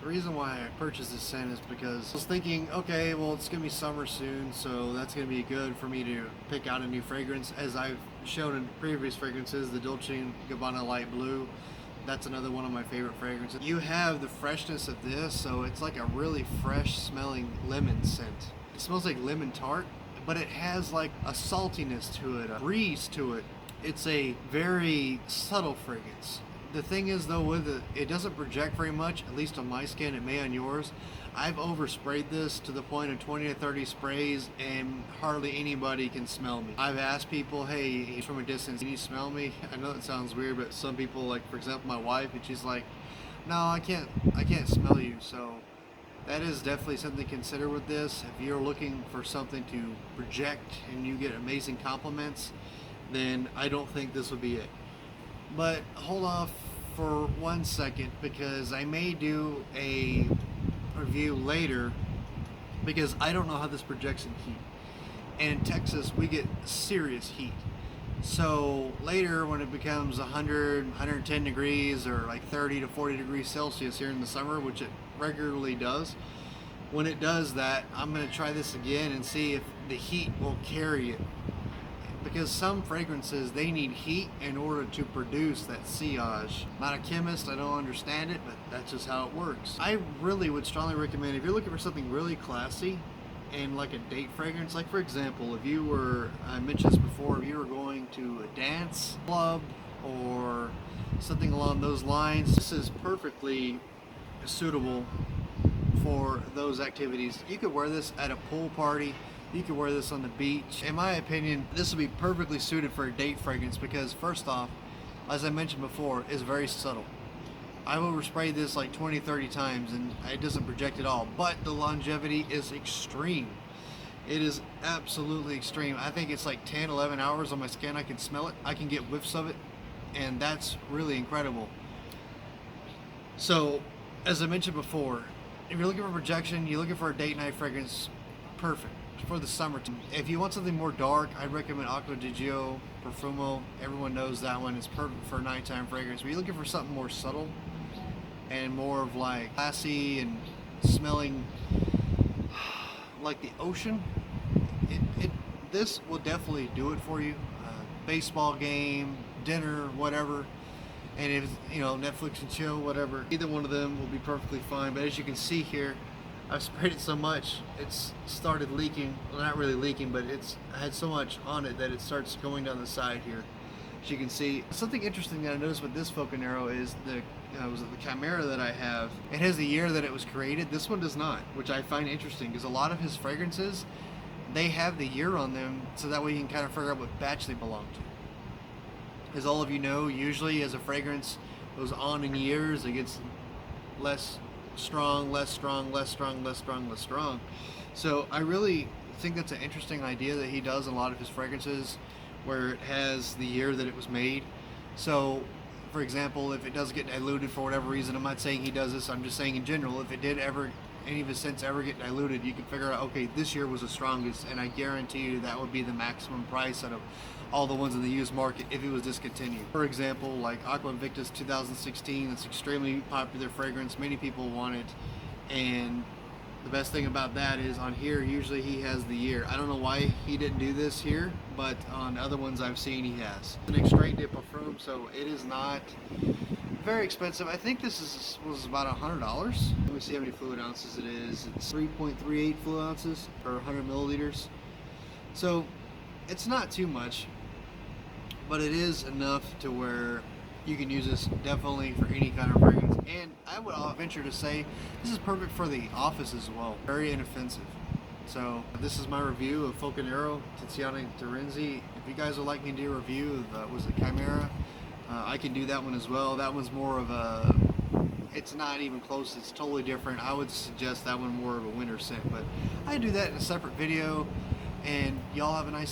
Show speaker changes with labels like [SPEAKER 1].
[SPEAKER 1] The reason why I purchased this scent is because I was thinking, okay, well, it's going to be summer soon, so that's going to be good for me to pick out a new fragrance. As I've shown in previous fragrances, the Dolce & Gabbana Light Blue, that's another one of my favorite fragrances. You have the freshness of this, so it's like a really fresh smelling lemon scent. It smells like lemon tart, but it has like a saltiness to it, a breeze to it. It's a very subtle fragrance. The thing is though, with it doesn't project very much, at least on my skin. It may on yours. I've oversprayed this to the point of 20 to 30 sprays and hardly anybody can smell me. I've asked people, hey, from a distance, can you smell me? I know it sounds weird, but some people, like for example my wife, and she's like, no, I can't smell you. So that is definitely something to consider with this. If you're looking for something to project and you get amazing compliments, then I don't think this would be it. But hold off for 1 second, because I may do a review later, because I don't know how this projects in heat. And in Texas, we get serious heat. So later, when it becomes 100, 110 degrees, or like 30 to 40 degrees Celsius here in the summer, which it regularly does, when it does that, I'm going to try this again and see if the heat will carry it. Because some fragrances, they need heat in order to produce that sillage. Not a chemist, I don't understand it, but that's just how it works. I really would strongly recommend, if you're looking for something really classy and like a date fragrance, like for example, if you were, I mentioned this before, if you were going to a dance club or something along those lines, this is perfectly suitable for those activities. You could wear this at a pool party. You could wear this on the beach. In my opinion, this would be perfectly suited for a date fragrance because, first off, as I mentioned before, it's very subtle. I will respray this like 20-30 times and it doesn't project at all, but the longevity is extreme. It is absolutely extreme. I think it's like 10-11 hours on my skin. I can smell it, I can get whiffs of it, and that's really incredible. So, as I mentioned before, if you're looking for projection, you're looking for a date night fragrance, perfect for the summertime. If you want something more dark, I'd recommend Acqua di Gio Profumo. Everyone knows that one is perfect for nighttime fragrance. But you're looking for something more subtle and more of like classy and smelling like the ocean, this will definitely do it for you. Baseball game, dinner, whatever. And if, you know, Netflix and chill, whatever, either one of them will be perfectly fine. But as you can see here, I've sprayed it so much, it's started leaking. Well, not really leaking, but I had so much on it that it starts going down the side here. As you can see, something interesting that I noticed with this Foconero is the Chimera that I have. It has the year that it was created. This one does not, which I find interesting because a lot of his fragrances, they have the year on them, so that way you can kind of figure out what batch they belong to. As all of you know, usually as a fragrance goes on in years, it gets less strong, less strong, less strong, less strong, less strong. So I really think that's an interesting idea that he does in a lot of his fragrances, where it has the year that it was made. So for example, if it does get diluted for whatever reason, I'm not saying he does this, I'm just saying in general, if it did ever, any of his scents ever get diluted, you can figure out, okay, this year was the strongest, and I guarantee you that would be the maximum price out of all the ones in the used market if it was discontinued. For example, like Aqua Invictus 2016, it's extremely popular fragrance, many people want it, and the best thing about that is on here, usually he has the year. I don't know why he didn't do this here, but on other ones I've seen he has. It's an extrait de parfum, so it is not very expensive. I think this was about $100. Let me see how many fluid ounces it is. It's 3.38 fluid ounces per 100 milliliters. So it's not too much, but it is enough to where you can use this definitely for any kind of fragrance. And I would venture to say this is perfect for the office as well. Very inoffensive. So this is my review of Foconero, Tiziana Terenzi. If you guys would like me to do a review of was it Chimera, I can do that one as well. That one's more of a, it's not even close, it's totally different. I would suggest that one more of a winter scent, but I do that in a separate video, and y'all have a nice day.